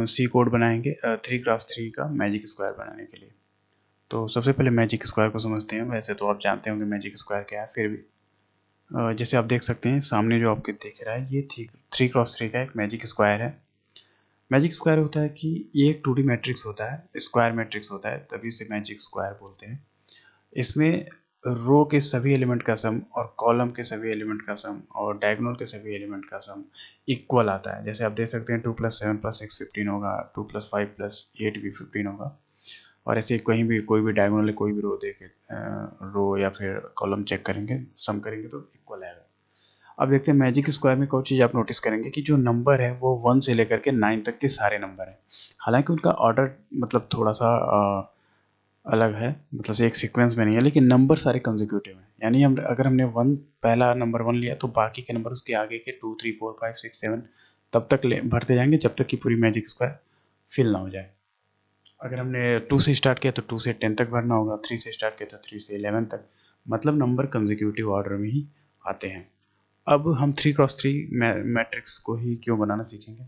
C code बनाएंगे 3x3 का magic square बनाने के लिए। तो सबसे पहले मैजिक स्क्वायर को समझते हैं। वैसे तो आप जानते होंगे मैजिक स्क्वायर क्या है, फिर भी जैसे आप देख सकते हैं सामने जो आपके दिख रहा है, ये 3x3 का एक मैजिक स्क्वायर है। मैजिक स्क्वायर होता है कि ये एक 2D मैट्रिक्स होता है, स्क्वायर मैट्रिक्स होता है, तभी इसे मैजिक स्क्वायर बोलते हैं। इसमें रो के सभी एलिमेंट का सम और कॉलम के सभी एलिमेंट का सम और डायगोनल के सभी एलिमेंट का सम इक्वल आता है। जैसे आप देख सकते हैं 2 + 7 + 6 15 होगा, 2 + 5 + 8 भी 15 होगा। और ऐसे कहीं भी कोई भी डायगोनल कोई भी रो देखे, रो या फिर कॉलम चेक करेंगे, सम करेंगे तो इक्वल आएगा। अब देखते हैं मैजिक स्क्वायर में कोई चीज़ आप नोटिस करेंगे कि जो नंबर है वो 1 से लेकर के 9 तक के सारे नंबर हैं। हालांकि उनका ऑर्डर मतलब थोड़ा सा अलग है, मतलब से एक सीक्वेंस में नहीं है, लेकिन नंबर सारे कंसेक्यूटिव हैं। यानी हम अगर हमने पहला नंबर 1 लिया तो बाकी के नंबर उसके आगे के 2 3 4 5 6 7 तब तक भरते जाएंगे जब तक कि पूरी मैजिक स्क्वायर फिल ना हो जाए। अगर हमने 2 से स्टार्ट किया तो 2 से 10 तक भरना होगा, 3 से स्टार्ट किया तो 3 से 11 तक, मतलब नंबर कंसेक्यूटिव ऑर्डर में ही आते हैं। अब हम 3x3 मैट्रिक्स को ही क्यों बनाना सीखेंगे,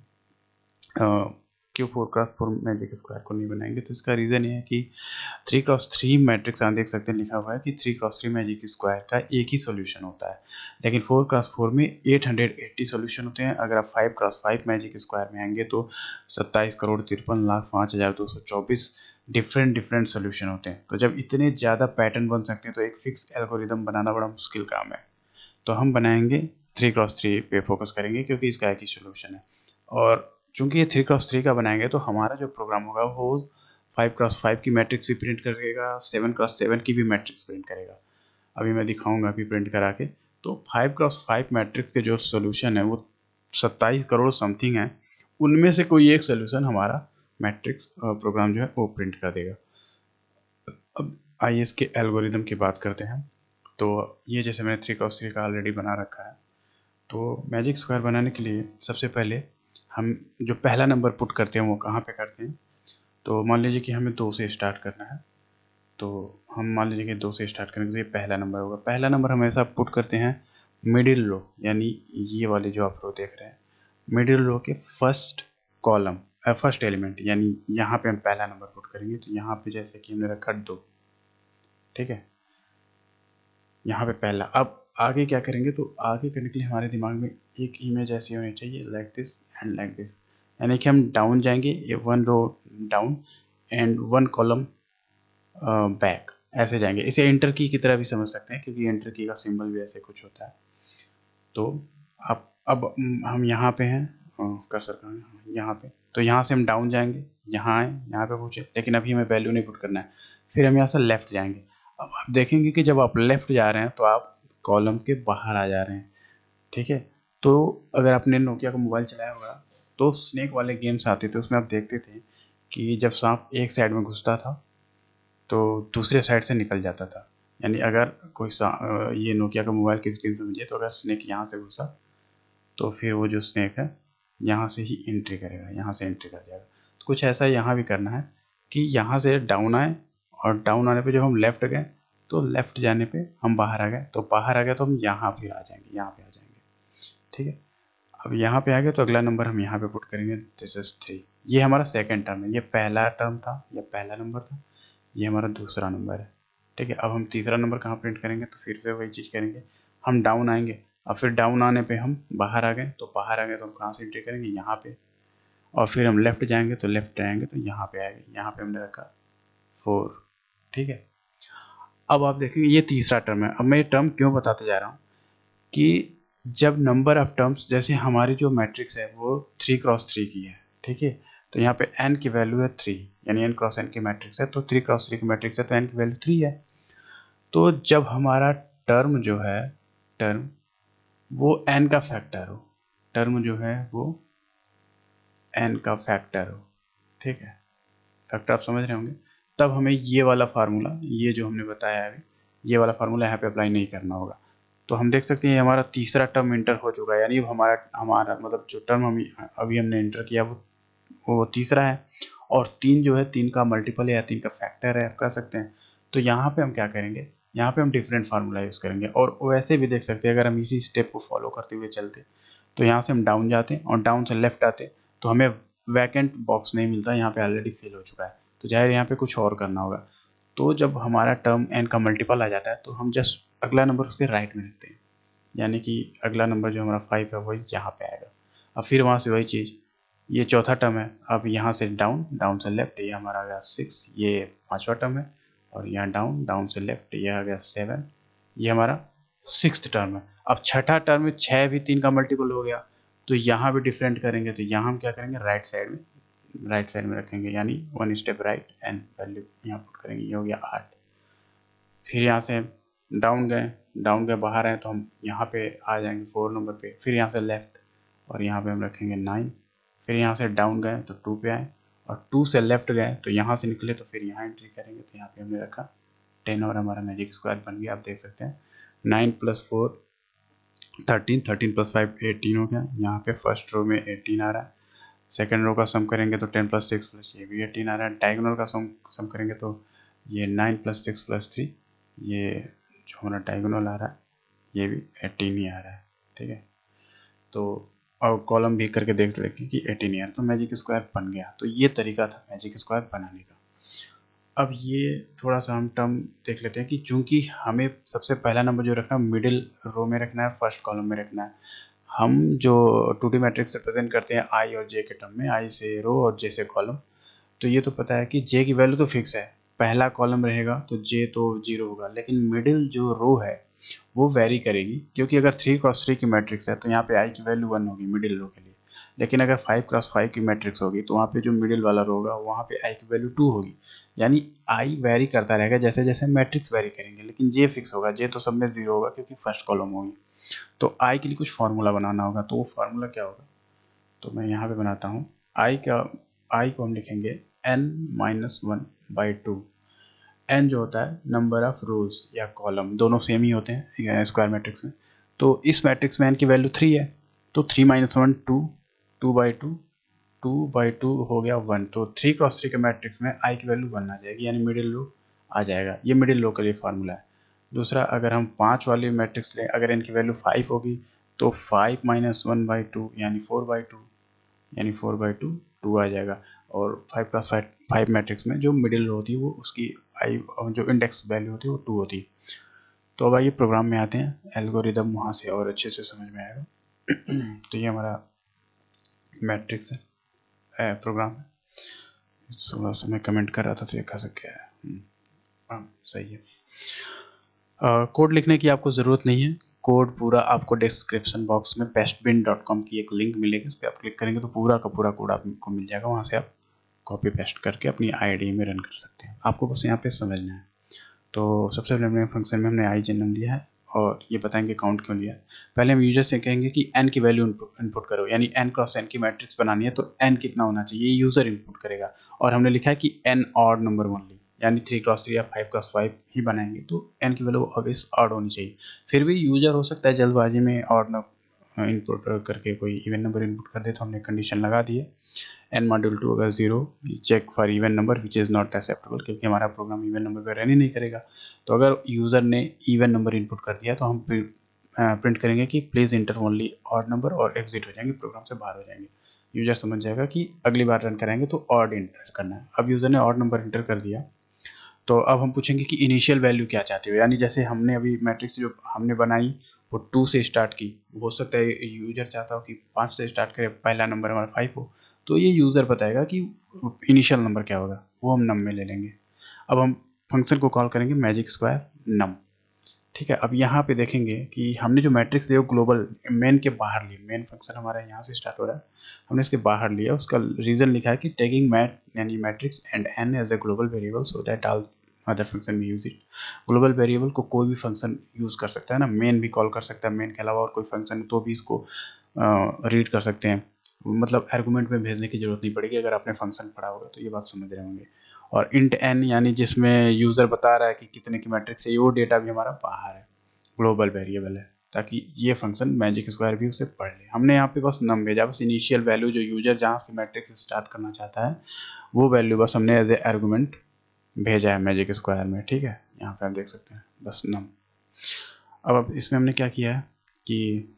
क्यों 4x4 मैजिक स्क्वायर को नहीं बनाएंगे, तो इसका रीज़न ये है कि 3x3 मैट्रिक्स आप देख सकते हैं लिखा हुआ है कि 3x3 मैजिक स्क्वायर का एक ही सोल्यूशन होता है, लेकिन 4x4 में 880 सोल्यूशन होते हैं। अगर आप 5x5 मैजिक स्क्वायर में आएंगे तो 27,53,05,224 डिफरेंट सोल्यूशन होते हैं। तो जब इतने ज़्यादा पैटर्न बन सकते हैं तो एक फिक्स एल्गोरिदम बनाना बड़ा मुश्किल काम है। तो हम बनाएंगे 3x3 पे फोकस करेंगे क्योंकि इसका एक ही सोल्यूशन है। और चूंकि ये 3x3 का बनाएंगे तो हमारा जो प्रोग्राम होगा वो 5x5 की मैट्रिक्स भी प्रिंट करेगा, 7x7 की भी मैट्रिक्स प्रिंट करेगा। अभी मैं दिखाऊंगा अभी प्रिंट करा के। तो 5x5 मैट्रिक्स के जो सोल्यूशन है वो 27 करोड़ समथिंग है, उनमें से कोई एक सोल्यूशन हमारा मैट्रिक्स प्रोग्राम जो है वो प्रिंट कर देगा। अब आइए इसके एल्गोरिदम की बात करते हैं। तो ये जैसे मैंने 3x3 का ऑलरेडी बना रखा है। तो मैजिक स्क्वायर बनाने के लिए सबसे पहले हम जो पहला नंबर पुट करते हैं वो कहाँ पे करते हैं, तो मान लीजिए कि हमें 2 से स्टार्ट करना है। तो हम मान लीजिए कि 2 से स्टार्ट करेंगे तो ये पहला नंबर होगा। पहला नंबर हमेशा पुट करते हैं मिडिल रो, यानी ये वाले जो आप रो देख रहे हैं, मिडिल रो के फर्स्ट कॉलम, फर्स्ट एलिमेंट, यानी यहाँ पे हम पहला नंबर पुट करेंगे। तो यहाँ पे जैसे कि हमने रखा 2, ठीक है, यहाँ पे पहला। अब आगे क्या करेंगे, तो आगे करने के लिए हमारे दिमाग में एक इमेज ऐसी होनी चाहिए, like this and like this, यानी कि हम डाउन जाएंगे, ये 1 रो डाउन एंड 1 कॉलम बैक, ऐसे जाएंगे। इसे एंटर की तरह भी समझ सकते हैं क्योंकि एंटर की का सिंबल भी ऐसे कुछ होता है। तो अब हम यहाँ पे हैं, कर्सर कहाँ है, यहाँ पे। तो यहाँ से हम डाउन जाएंगे, यहाँ आए, यहाँ पे पूछे, लेकिन अभी हमें वैल्यू नहीं पुट करना है। फिर हम यहाँ से लेफ्ट जाएंगे। अब आप देखेंगे कि जब आप लेफ्ट जा रहे हैं तो आप कॉलम के बाहर आ जा रहे हैं, ठीक है। तो अगर आपने नोकिया का मोबाइल चलाया होगा तो स्नेक वाले गेम्स आते थे, उसमें आप देखते थे कि जब सांप एक साइड में घुसता था तो दूसरे साइड से निकल जाता था। यानी अगर कोई ये नोकिया का मोबाइल की स्क्रीन समझिए, तो अगर स्नेक यहाँ से घुसा तो फिर वो जो स्नेक है यहाँ से ही एंट्री करेगा, यहाँ से एंट्री कर जाएगा। तो कुछ ऐसा यहाँ भी करना है कि यहाँ से डाउन आए, और डाउन आने पे जब हम लेफ़्ट गए तो लेफ़्ट जाने पे हम बाहर आ गए, तो बाहर आ गए तो हम यहाँ फिर आ जाएंगे, यहाँ पे आ जाएंगे, ठीक है। अब यहाँ पे आ गए तो अगला नंबर हम यहाँ पे पुट करेंगे, दिस इज 3। ये हमारा सेकेंड टर्म है, ये पहला टर्म था, ये पहला नंबर था, ये हमारा दूसरा नंबर है, ठीक है। अब हम तीसरा नंबर कहाँ प्रिंट करेंगे, तो फिर से वही चीज़ करेंगे, हम डाउन आएंगे, और फिर डाउन आने पे हम बाहर आ गए, तो बाहर आ गए तो हम कहाँ से एंट्री करेंगे, यहाँ पे। और फिर हम लेफ्ट जाएंगे तो लेफ्ट आएंगे तो यहाँ पे आएंगे, यहाँ पे हमने रखा 4, ठीक है। अब आप देखेंगे ये तीसरा टर्म है। अब मैं ये टर्म क्यों बताते जा रहा हूँ कि जब नंबर ऑफ टर्म्स, जैसे हमारी जो मैट्रिक्स है वो 3x3 की है, ठीक है। तो यहाँ पे n की वैल्यू है 3, यानी n क्रॉस n की मैट्रिक्स है, तो 3x3 की मैट्रिक्स है तो n की वैल्यू 3 है। तो जब हमारा टर्म जो है, टर्म वो n का फैक्टर हो, टर्म जो है वो n का फैक्टर हो, ठीक है, फैक्टर आप समझ रहे होंगे, तब हमें ये वाला फार्मूला, ये जो हमने बताया है अभी, ये वाला फार्मूला यहाँ पे अप्लाई नहीं करना होगा। तो हम देख सकते हैं हमारा तीसरा टर्म इंटर हो चुका है, यानी हमारा हमारा मतलब जो टर्म हम अभी हमने इंटर किया वो तीसरा है। और 3 जो है, 3 का मल्टीपल है या 3 का फैक्टर है, आप कह सकते हैं। तो यहाँ पे हम क्या करेंगे, यहाँ पे हम डिफरेंट फार्मूला यूज़ करेंगे। और वैसे भी देख सकते हैं, अगर हम इसी स्टेप को फॉलो करते हुए चलते तो यहाँ से हम डाउन जाते और डाउन से लेफ्ट आते तो हमें वैकेंट बॉक्स नहीं मिलता, यहाँ पे ऑलरेडी फिल हो चुका है, तो जाहिर यहाँ पे कुछ और करना होगा। तो जब हमारा टर्म n का मल्टीपल आ जाता है तो हम जस्ट अगला नंबर उसके राइट में रखते हैं, यानी कि अगला नंबर जो हमारा 5 है वही यहाँ पे आएगा। अब फिर वहाँ से वही चीज़, ये चौथा टर्म है, अब यहाँ से डाउन, डाउन से लेफ्ट, ये हमारा आ गया 6, ये पाँचवा टर्म है, और यहाँ डाउन, डाउन से लेफ्ट, ये आ गया 7, ये हमारा सिक्स्थ टर्म है। अब छठा टर्म में 6 भी 3 का मल्टीपल हो गया, तो यहाँ भी डिफरेंट करेंगे, तो यहाँ हम क्या करेंगे, राइट साइड में रखेंगे, यानी 1 स्टेप राइट एंड वैल्यू यहाँ पुट करेंगे, ये हो गया 8। फिर यहाँ से डाउन गए बाहर आए तो हम यहाँ पे आ जाएंगे 4 नंबर पे, फिर यहाँ से लेफ्ट और यहाँ पे हम रखेंगे 9, फिर यहाँ से डाउन गए तो 2 पे आए, और 2 से लेफ्ट गए तो यहाँ से निकले तो फिर यहाँ एंट्री करेंगे, तो यहाँ पे हमने रखा 10 और हमारा मैजिक स्क्वायर बन गया। आप देख सकते हैं 9 + 4 13, 13 + 5 18 हो गया। यहाँ पे फर्स्ट रो में 18 आ रहा है, सेकेंड रो का सम करेंगे तो 10 + 6 + ये भी 18 आ रहा है, डायगोनल का सम करेंगे तो ये 9 + 6 + 3, ये जो हमारा डायगोनल आ रहा है ये भी 18 ही आ रहा है, ठीक है। तो अब कॉलम भी करके देख लेंगे कि 18 ही आ रहा है, तो मैजिक स्क्वायर बन गया। तो ये तरीका था मैजिक स्क्वायर बनाने का। अब ये थोड़ा सा हम टर्म देख लेते हैं कि चूंकि हमें सबसे पहला नंबर जो रखना है मिडिल रो में रखना है, फर्स्ट कॉलम में रखना है। हम जो 2D मैट्रिक्स रिप्रेजेंट करते हैं आई और जे के टर्म में, आई से रो और जे से कॉलम, तो ये तो पता है कि जे की वैल्यू तो फिक्स है, पहला कॉलम रहेगा तो जे तो 0 होगा, लेकिन मिडिल जो रो है वो वेरी करेगी, क्योंकि अगर 3 × 3 की मैट्रिक्स है तो यहाँ पे आई की वैल्यू 1 होगी मिडिल रो के लिए, लेकिन अगर 5 × 5 की मैट्रिक्स होगी तो वहाँ पे जो मिडिल वाला रो होगा वहाँ पे आई की वैल्यू 2 होगी। यानी आई वेरी करता रहेगा जैसे जैसे मैट्रिक्स वेरी करेंगे, लेकिन जे फिक्स होगा, जे तो सब में 0 होगा क्योंकि फर्स्ट कॉलम होगी। तो आई के लिए कुछ फार्मूला बनाना होगा, तो वो फार्मूला क्या होगा, तो मैं यहाँ पे बनाता हूँ। आई को हम लिखेंगे n-1/2। n जो होता है नंबर ऑफ रोज या कॉलम, दोनों सेम ही होते हैं स्क्वायर मैट्रिक्स में। तो इस मैट्रिक्स में n की वैल्यू 3 है, तो 3 - 1 2, 2/2, 2/2 हो गया 1। तो 3 × 3 के मैट्रिक्स में आई की वैल्यू 1 आ जाएगी, यानी मिडिल रो आ जाएगा। ये मिडिल रो के लिए फार्मूला है। दूसरा, अगर हम 5 वाली मैट्रिक्स लें, अगर n की वैल्यू 5 होगी तो 5 - 1/2 यानी 4/2, यानी 4/2 2 आ जाएगा। और 5 मैट्रिक्स में जो मिडिल रो होती है वो उसकी आई जो इंडेक्स वैल्यू होती है वो 2 होती है। तो अब आइए प्रोग्राम में आते हैं, एल्गोरिदम वहाँ से और अच्छे से समझ में आएगा। तो ये हमारा मैट्रिक्स है, प्रोग्राम है। थोड़ा सा मैं कमेंट कर रहा था तो ये खा सक गया है। हाँ सही है। कोड लिखने की आपको ज़रूरत नहीं है, कोड पूरा आपको डिस्क्रिप्शन बॉक्स में pastebin.com की एक लिंक मिलेगी, उस पर आप क्लिक करेंगे तो पूरा का पूरा कोड आपको मिल जाएगा, वहाँ से आप कॉपी पेस्ट करके अपनी आईडी में रन कर सकते हैं। आपको बस यहाँ पे समझना है। तो सबसे पहले हमने फंक्शन में हमने आई जनरल लिया है, और ये बताएंगे काउंट क्यों लिया है। पहले हम यूजर से कहेंगे कि n की वैल्यू इनपुट करो, यानी n × n की मैट्रिक्स बनानी है तो n कितना होना चाहिए, ये यूजर इनपुट करेगा। और हमने लिखा है कि n ऑड नंबर ओनली, यानी 3 × 3 या 5 × 5 ही बनाएंगे, तो n की वैल्यू ऑब्वियस ऑड होनी चाहिए। फिर भी यूजर हो सकता है जल्दबाजी में ऑड इनपुट करके कोई इवन नंबर इनपुट कर दे, तो हमने कंडीशन लगा दी है n-2 अगर 0 check for even number which is not acceptable, क्योंकि हमारा प्रोग्राम इवन नंबर पर रन ही नहीं करेगा। तो अगर यूज़र ने इवन नंबर इनपुट कर दिया तो हम प्रिंट करेंगे कि please inter only odd number, और एग्जिट हो जाएंगे, प्रोग्राम से बाहर हो जाएंगे। यूजर समझ जाएगा कि अगली बार रन कराएंगे तो ऑड इंटर करना है। अब यूज़र ने ऑड नंबर इंटर कर दिया, तो अब हम पूछेंगे कि इनिशियल वैल्यू क्या चाहते हो, यानी जैसे हमने अभी मैट्रिक्स जो हमने बनाई वो 2 से स्टार्ट की, हो सकता है यूजर चाहता हो कि 5 से स्टार्ट करे, पहला नंबर हमारा 5 हो, तो ये यूज़र बताएगा कि इनिशियल नंबर क्या होगा, वो हम नम में ले लेंगे। अब हम फंक्शन को कॉल करेंगे मैजिक स्क्वायर नम, ठीक है। अब यहाँ पे देखेंगे कि हमने जो मैट्रिक्स लिया वो ग्लोबल मेन के बाहर लिया, मेन फंक्शन हमारा यहाँ से स्टार्ट हो रहा है, हमने इसके बाहर लिया। उसका रीज़न लिखा है कि टेकिंग मैट यानी matrix and N as a global variable so that all other function में यूज इट। ग्लोबल वेरिएबल को कोई भी फंक्शन यूज़ कर सकता है ना, मेन भी कॉल कर सकता है, मेन के अलावा और कोई फंक्शन तो भी इसको रीड कर सकते हैं, मतलब आर्गूमेंट में भेजने की जरूरत नहीं पड़ेगी। अगर आपने फंक्शन पढ़ा होगा तो ये बात समझ रहे होंगे। और इंट एन यानी जिसमें यूज़र बता रहा है कि कितने की मैट्रिक्स है, वो डेटा भी हमारा बाहर है, ग्लोबल वेरिएबल है, ताकि ये फंक्शन मैजिक स्क्वायर भी उसे पढ़ ले। हमने यहाँ पे बस नम भेजा, बस इनिशियल वैल्यू जो यूजर जहाँ से मैट्रिक्स स्टार्ट करना चाहता है वो वैल्यू बस हमने एज ए आर्गूमेंट भेजा है मैजिक स्क्वायर में, ठीक है। यहाँ पे आप देख सकते हैं बस नम। अब इसमें हमने क्या किया है कि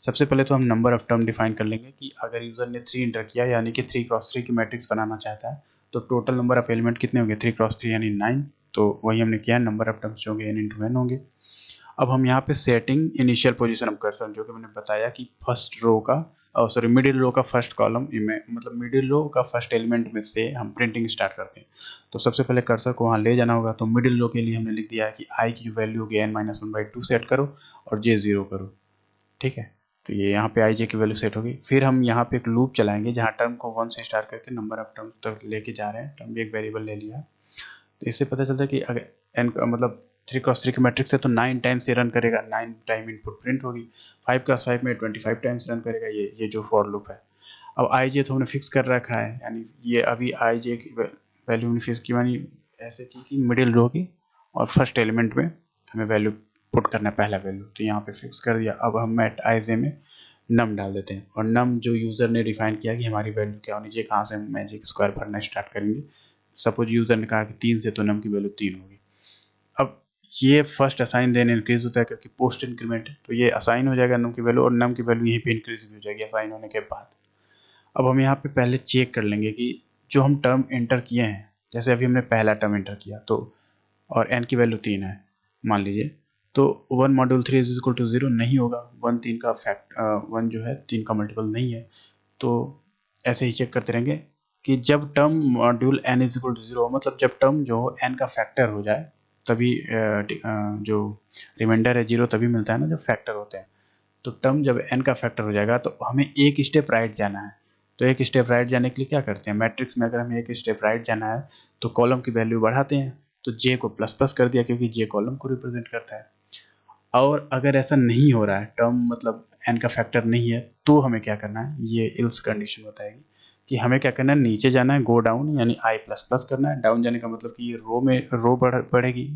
सबसे पहले तो हम नंबर ऑफ टर्म डिफाइन कर लेंगे कि अगर यूज़र ने 3 इंटर किया यानी कि 3x3 की मैट्रिक्स बनाना चाहता है तो टोटल नंबर ऑफ एलिमेंट कितने होंगे 3x3 यानी 9। तो वही हमने किया, नंबर ऑफ टर्म्स जो होंगे n × n होंगे। अब हम यहाँ पे setting initial position of cursor, जो कि मैंने बताया कि फर्स्ट रो का मिडिल रो का फर्स्ट कॉलम में, मतलब मिडिल रो का फर्स्ट एलिमेंट में से हम प्रिंटिंग स्टार्ट करते हैं। तो सबसे पहले कर्सर को वहाँ ले जाना होगा। तो मिडिल रो के लिए हमने लिख दिया है कि i की जो वैल्यू होगी n-1/2 सेट करो और j 0 करो। ठीक है, तो ये यहाँ पे i j की वैल्यू सेट होगी। फिर हम यहाँ पे एक लूप चलाएंगे जहाँ टर्म को 1 से स्टार्ट करके नंबर ऑफ टर्म तक लेके जा रहे हैं। टर्म भी एक वेरिएबल ले लिया। तो इससे पता चलता है कि अगर n मतलब 3x3 की मैट्रिक्स है तो 9 टाइम्स ये रन करेगा, 9 टाइम इनपुट प्रिंट होगी। 5x5 में 25 टाइम्स रन करेगा ये जो फॉर लूप है। अब आई जे तो हमने फिक्स कर रखा है, यानी ये अभी आई जे की वैल्यू हमने फिक्स की, यानी ऐसे की मिडिल रो की और फर्स्ट एलिमेंट में हमें वैल्यू पुट करना है, पहला वैल्यू। तो यहाँ पे फिक्स कर दिया। अब हम एट आई जे में नम डाल देते हैं और नम जो यूज़र ने डिफाइन किया कि हमारी वैल्यू क्या होनी चाहिए, कहाँ से हम मैजिक स्क्वायर भरना स्टार्ट करेंगे। सपोज यूज़र ने कहा कि 3 से, तो नम की वैल्यू 3 होगी। अब ये फर्स्ट असाइन देन इंक्रीज होता है क्योंकि पोस्ट इंक्रीमेंट है, तो ये असाइन हो जाएगा नम की वैल्यू और नम की वैल्यू यहीं पे इंक्रीज भी हो जाएगी असाइन होने के बाद। अब हम यहाँ पे पहले चेक कर लेंगे कि जो हम टर्म एंटर किए हैं, जैसे अभी हमने पहला टर्म एंटर किया तो और n की वैल्यू 3 है मान लीजिए, तो 1 मॉड्यूल 3 इज इक्वल टू 0 नहीं होगा। 1 3 का फैक्ट 1 जो है 3 का मल्टीपल नहीं है। तो ऐसे ही चेक करते रहेंगे कि जब term module n is equal to 0, मतलब जब टर्म जो n का फैक्टर हो जाए तभी जो रिमाइंडर है 0 तभी मिलता है ना जब फैक्टर होते हैं। तो टर्म जब n का फैक्टर हो जाएगा तो हमें एक स्टेप राइट जाना है। तो एक स्टेप राइट जाने के लिए क्या करते हैं, मैट्रिक्स में अगर हमें एक स्टेप राइट जाना है तो कॉलम की वैल्यू बढ़ाते हैं। तो j को प्लस प्लस कर दिया क्योंकि j कॉलम को रिप्रेजेंट करता है। और अगर ऐसा नहीं हो रहा है, टर्म मतलब n का फैक्टर नहीं है, तो हमें क्या करना है, ये इल्स कंडीशन बताएगी कि हमें क्या करना है, नीचे जाना है, गो डाउन यानी i प्लस प्लस करना है। डाउन जाने का मतलब कि ये रो में रो बढ़ेगी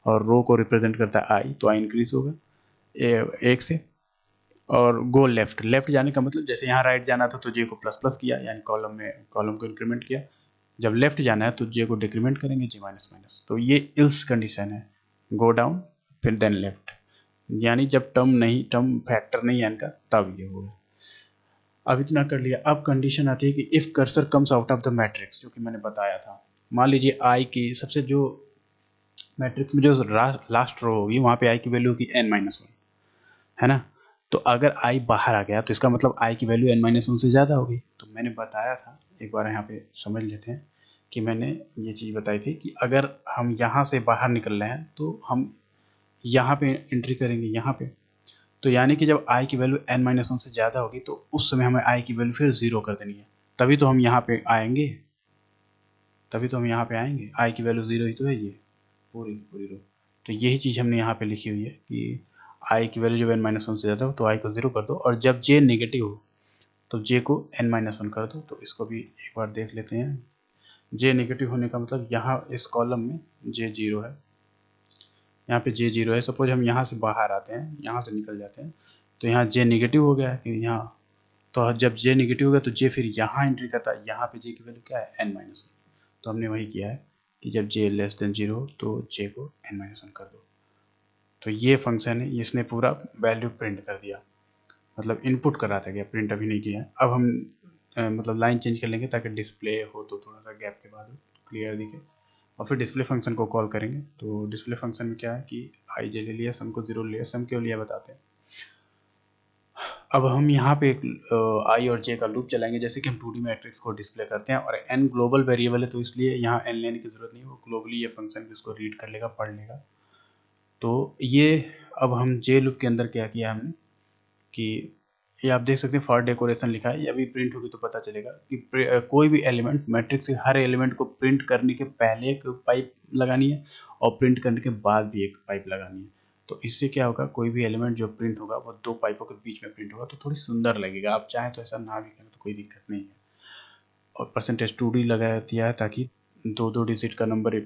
और रो को रिप्रेजेंट करता है i, तो i इंक्रीज होगा एक से। और गो लेफ्ट, लेफ्ट जाने का मतलब जैसे यहाँ राइट जाना था तो जे को प्लस प्लस किया यानी कॉलम में कॉलम को इंक्रीमेंट किया। जब लेफ्ट जाना है तो जे को डिक्रीमेंट करेंगे, जे माइनस माइनस। तो ये इल्स कंडीशन है, गो डाउन फिर देन लेफ्ट, यानी जब टर्म फैक्टर नहीं है इनका तब ये होगा। अब इतना कर लिया। अब कंडीशन आती है कि if cursor comes out of the matrix, जो कि मैंने बताया था। मान लीजिए आई की सबसे जो मैट्रिक्स में जो लास्ट रो होगी वहाँ पे आई की वैल्यू होगी n-1, है ना। तो अगर i बाहर आ गया तो इसका मतलब i की वैल्यू n-1 से ज़्यादा होगी। तो मैंने बताया था, एक बार यहाँ पे समझ लेते हैं कि मैंने ये चीज़ बताई थी कि अगर हम यहाँ से बाहर निकल रहे हैं तो हम यहाँ पे एंट्री करेंगे यहाँ पे। तो यानी कि जब i की वैल्यू n-1 से ज़्यादा होगी तो उस समय हमें i की वैल्यू फिर 0 कर देनी है, तभी तो हम यहाँ पे आएंगे, i की वैल्यू 0 ही तो है ये पूरी पूरी रो। तो यही चीज़ हमने यहाँ पे लिखी हुई है कि i की वैल्यू जब n-1 से ज़्यादा हो तो i को 0 कर दो, और जब j नेगेटिव हो तो j को n-1 कर दो। तो इसको भी एक बार देख लेते हैं। j नेगेटिव होने का मतलब यहाँ इस कॉलम में j 0 है, यहाँ पे j 0 है। सपोज हम यहाँ से बाहर आते हैं, यहाँ से निकल जाते हैं, तो यहाँ j नेगेटिव हो गया है यहाँ। तो जब j नेगेटिव हो गया तो j फिर यहाँ एंट्री करता है, यहाँ पे j की वैल्यू क्या है n-1। तो हमने वही किया है कि जब j लेस देन 0 तो j को n-1 कर दो। तो ये फंक्शन है, इसने पूरा वैल्यू प्रिंट कर दिया, मतलब इनपुट करा था, गया प्रिंट अभी नहीं किया। अब हम मतलब लाइन चेंज कर लेंगे ताकि डिस्प्ले हो तो थोड़ा सा गैप के बाद क्लियर दिखे, और फिर डिस्प्ले फंक्शन को कॉल करेंगे। तो डिस्प्ले फंक्शन में क्या है कि आई जे ले लिया, सम को 0 लिया, सम क्यों लिया बताते हैं। अब हम यहाँ पे एक आई और जे का लूप चलाएंगे, जैसे कि हम 2D मैट्रिक्स को डिस्प्ले करते हैं, और n ग्लोबल वेरिएबल है तो इसलिए यहाँ n लेने की ज़रूरत नहीं है, वो ग्लोबली ये फंक्शन उसको रीड कर लेगा, पढ़ लेगा। तो ये अब हम जे लूप के अंदर क्या किया हमने कि ये आप देख सकते हैं फॉर डेकोरेशन लिखा है, ये अभी प्रिंट होगी तो पता चलेगा कि कोई भी एलिमेंट मैट्रिक्स के हर एलिमेंट को प्रिंट करने के पहले एक पाइप लगानी है और प्रिंट करने के बाद भी एक पाइप लगानी है। तो इससे क्या होगा, कोई भी एलिमेंट जो प्रिंट होगा वो दो पाइपों के बीच में प्रिंट होगा, तो थोड़ी सुंदर लगेगा। आप चाहें तो ऐसा ना भी करें तो कोई दिक्कत नहीं है। और %2d लगा दिया है ताकि दो डिजिट का नंबर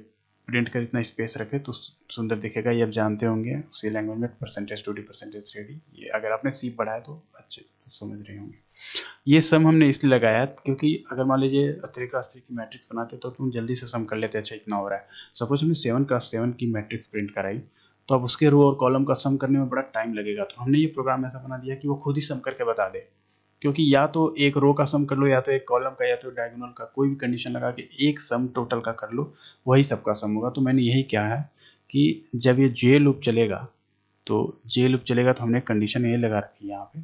प्रिंट कर इतना स्पेस रखे तो सुंदर दिखेगा। ये आप जानते होंगे सी लैंग्वेज में %2d %3d, ये अगर आपने सी पढ़ा है तो अच्छे से समझ रहे होंगे। ये सम हमने इसलिए लगाया क्योंकि अगर मान लीजिए 3x3 की मैट्रिक्स बनाते तो तुम जल्दी से सम कर लेते, अच्छा इतना हो रहा है। सपोज हमने 7x7 की मैट्रिक्स प्रिंट कराई तो अब उसके रो और कॉलम का सम करने में बड़ा टाइम लगेगा। तो हमने ये प्रोग्राम ऐसा बना दिया कि वो खुद ही सम करके बता दे, क्योंकि या तो एक रो का सम कर लो, या तो एक कॉलम का, या तो डायगोनल का, कोई भी कंडीशन लगा के एक सम टोटल का कर लो, वही सबका सम होगा। तो मैंने यही किया है कि जब ये जे लूप चलेगा, तो जे लूप चलेगा तो हमने कंडीशन ये लगा रखी है यहाँ पे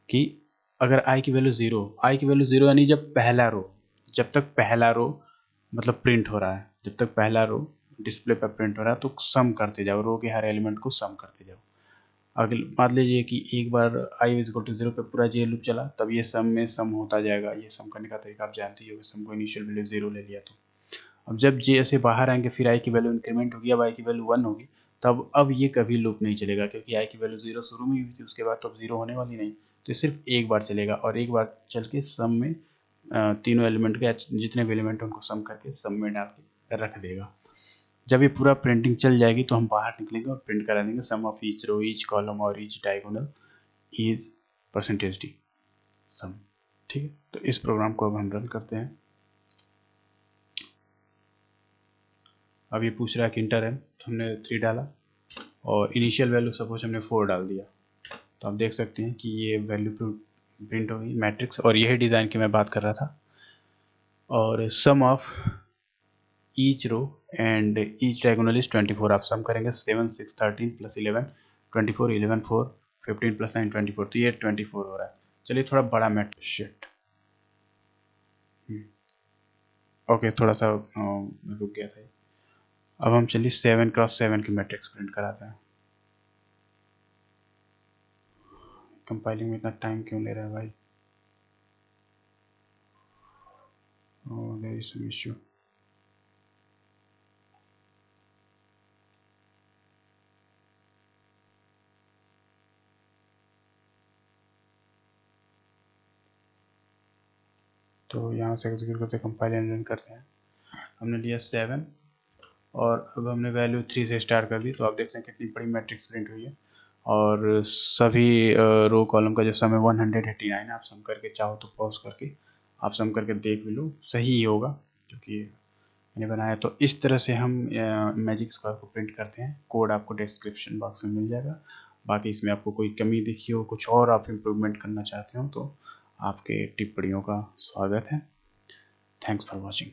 कि अगर आई की वैल्यू ज़ीरो यानी जब तक पहला रो मतलब प्रिंट हो रहा है, जब तक पहला रो डिस्प्ले पर प्रिंट हो रहा है, तो सम करते जाओ, रो के हर एलिमेंट को सम करते जाओ। अगले मान लीजिए कि एक बार आई इज इक्वल टू 0 पे पूरा जे लूप चला, तब ये सम में सम होता जाएगा। ये सम करने का तरीका आप जानते ही होंगे, सम को इनिशियल वैल्यू 0 ले लिया तो अब जब जे से बाहर आएंगे, फिर आई की वैल्यू इंक्रीमेंट होगी, अब आई की वैल्यू 1 होगी, तब अब ये कभी लूप नहीं चलेगा, क्योंकि आई की वैल्यू 0 शुरू में हुई थी, उसके बाद तो अब 0 होने वाली नहीं। तो ये सिर्फ एक बार चलेगा, और एक बार चल के सम में तीनों एलिमेंट के जितने भी एलिमेंट हैं उनको सम करके सम में डाल के रख देगा। जब ये पूरा प्रिंटिंग चल जाएगी तो हम बाहर निकलेंगे और प्रिंट करा देंगे sum of each row, each column और each diagonal is percentage the sum. ठीक है, तो इस प्रोग्राम को अब हम रन करते हैं। अब ये पूछ रहा है कि इंटर है, तो हमने 3 डाला और इनिशियल वैल्यू सपोज हमने 4 डाल दिया, तो आप देख सकते हैं कि ये वैल्यू प्रिंट हो गई मैट्रिक्स। और यही डिज़ाइन की मैं बात कर रहा था। और sum of each row and each diagonal is 24, आप सम करेंगे 7 6 13 प्लस 11 24, 11 4 15 प्लस 9 24, तो ये 24 हो रहा है। चलिए थोड़ा बड़ा मैट्रिक्स शिट, ओके थोड़ा सा रुक गया था। अब हम चलिए 7x7 की मैट्रिक्स प्रिंट कराते हैं। कंपाइलिंग में इतना टाइम क्यों ले रहा है भाई? Oh there is some issue. तो यहाँ से एग्जीक्यूट करते कंपाइल एंड रन करते हैं। हमने लिया 7 और अब हमने वैल्यू 3 से स्टार्ट कर दी, तो आप देखते हैं कितनी बड़ी मैट्रिक्स प्रिंट हुई है। और सभी रो कॉलम का जो सम है 189 है। आप सम करके चाहो तो पॉज करके आप सम करके देख भी लो, सही ही होगा क्योंकि मैंने बनाया। तो इस तरह से हम मैजिक स्क्वायर को प्रिंट करते हैं। कोड आपको डिस्क्रिप्शन बॉक्स में मिल जाएगा। बाकी इसमें आपको कोई कमी दिखी हो, कुछ और आप इम्प्रूवमेंट करना चाहते हो, तो आपके टिप्पणियों का स्वागत है। Thanks for watching.